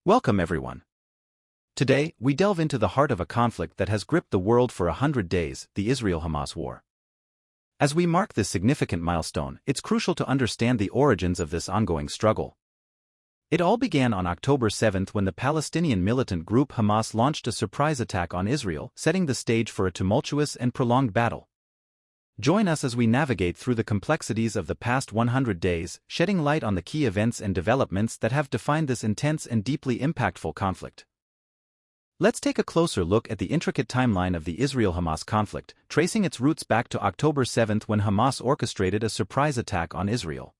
Welcome everyone. Today, we delve into the heart of a conflict that has gripped the world for 100 days, the Israel-Hamas war. As we mark this significant milestone, it's crucial to understand the origins of this ongoing struggle. It all began on October 7 when the Palestinian militant group Hamas launched a surprise attack on Israel, setting the stage for a tumultuous and prolonged battle. Join us as we navigate through the complexities of the past 100 days, shedding light on the key events and developments that have defined this intense and deeply impactful conflict. Let's take a closer look at the intricate timeline of the Israel-Hamas conflict, tracing its roots back to October 7 when Hamas orchestrated a surprise attack on Israel.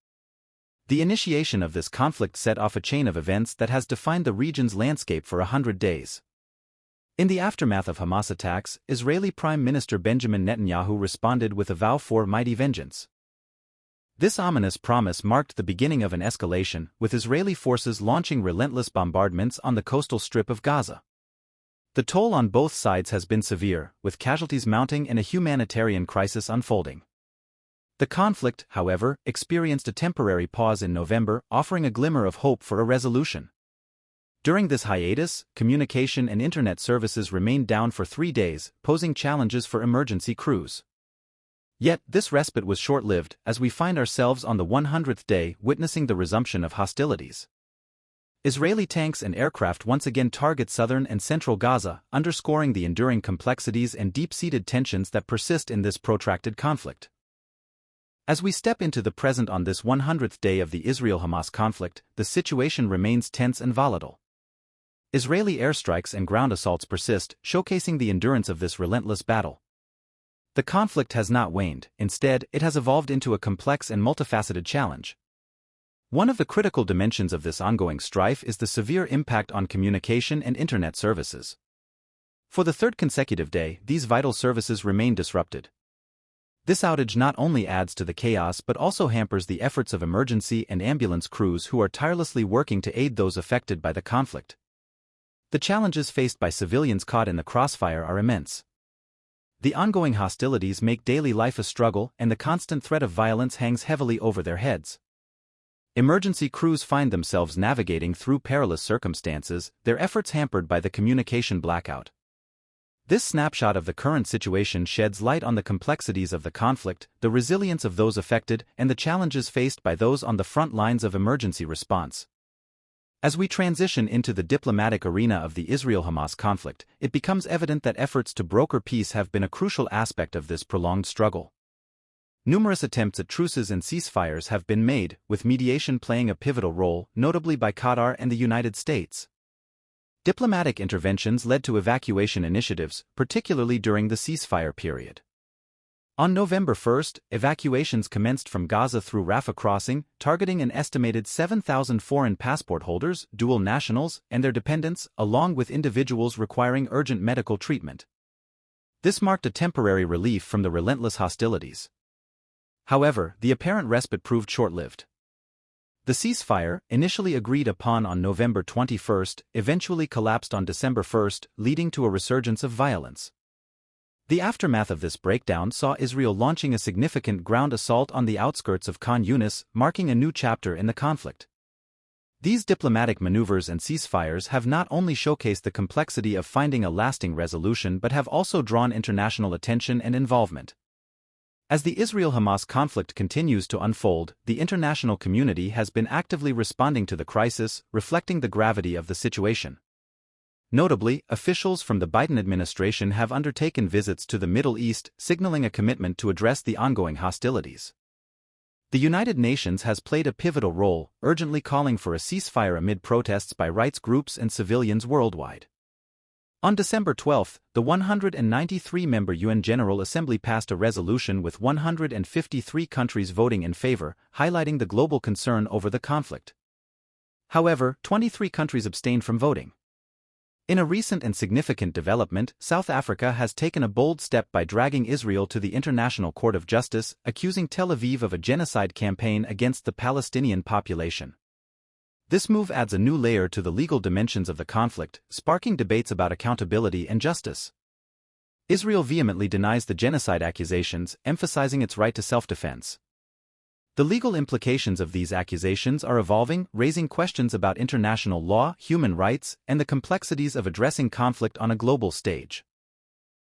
The initiation of this conflict set off a chain of events that has defined the region's landscape for 100 days. In the aftermath of Hamas attacks, Israeli Prime Minister Benjamin Netanyahu responded with a vow for mighty vengeance. This ominous promise marked the beginning of an escalation, with Israeli forces launching relentless bombardments on the coastal strip of Gaza. The toll on both sides has been severe, with casualties mounting and a humanitarian crisis unfolding. The conflict, however, experienced a temporary pause in November, offering a glimmer of hope for a resolution. During this hiatus, communication and internet services remained down for 3 days, posing challenges for emergency crews. Yet, this respite was short-lived, as we find ourselves on the 100th day witnessing the resumption of hostilities. Israeli tanks and aircraft once again target southern and central Gaza, underscoring the enduring complexities and deep-seated tensions that persist in this protracted conflict. As we step into the present on this 100th day of the Israel-Hamas conflict, the situation remains tense and volatile. Israeli airstrikes and ground assaults persist, showcasing the endurance of this relentless battle. The conflict has not waned, instead, it has evolved into a complex and multifaceted challenge. One of the critical dimensions of this ongoing strife is the severe impact on communication and internet services. For the third consecutive day, these vital services remain disrupted. This outage not only adds to the chaos but also hampers the efforts of emergency and ambulance crews who are tirelessly working to aid those affected by the conflict. The challenges faced by civilians caught in the crossfire are immense. The ongoing hostilities make daily life a struggle, and the constant threat of violence hangs heavily over their heads. Emergency crews find themselves navigating through perilous circumstances, their efforts hampered by the communication blackout. This snapshot of the current situation sheds light on the complexities of the conflict, the resilience of those affected, and the challenges faced by those on the front lines of emergency response. As we transition into the diplomatic arena of the Israel-Hamas conflict, it becomes evident that efforts to broker peace have been a crucial aspect of this prolonged struggle. Numerous attempts at truces and ceasefires have been made, with mediation playing a pivotal role, notably by Qatar and the United States. Diplomatic interventions led to evacuation initiatives, particularly during the ceasefire period. On November 1, evacuations commenced from Gaza through Rafah crossing, targeting an estimated 7,000 foreign passport holders, dual nationals, and their dependents, along with individuals requiring urgent medical treatment. This marked a temporary relief from the relentless hostilities. However, the apparent respite proved short-lived. The ceasefire, initially agreed upon on November 21, eventually collapsed on December 1, leading to a resurgence of violence. The aftermath of this breakdown saw Israel launching a significant ground assault on the outskirts of Khan Yunis, marking a new chapter in the conflict. These diplomatic maneuvers and ceasefires have not only showcased the complexity of finding a lasting resolution but have also drawn international attention and involvement. As the Israel-Hamas conflict continues to unfold, the international community has been actively responding to the crisis, reflecting the gravity of the situation. Notably, officials from the Biden administration have undertaken visits to the Middle East, signaling a commitment to address the ongoing hostilities. The United Nations has played a pivotal role, urgently calling for a ceasefire amid protests by rights groups and civilians worldwide. On December 12, the 193-member UN General Assembly passed a resolution with 153 countries voting in favor, highlighting the global concern over the conflict. However, 23 countries abstained from voting. In a recent and significant development, South Africa has taken a bold step by dragging Israel to the International Court of Justice, accusing Tel Aviv of a genocide campaign against the Palestinian population. This move adds a new layer to the legal dimensions of the conflict, sparking debates about accountability and justice. Israel vehemently denies the genocide accusations, emphasizing its right to self-defense. The legal implications of these accusations are evolving, raising questions about international law, human rights, and the complexities of addressing conflict on a global stage.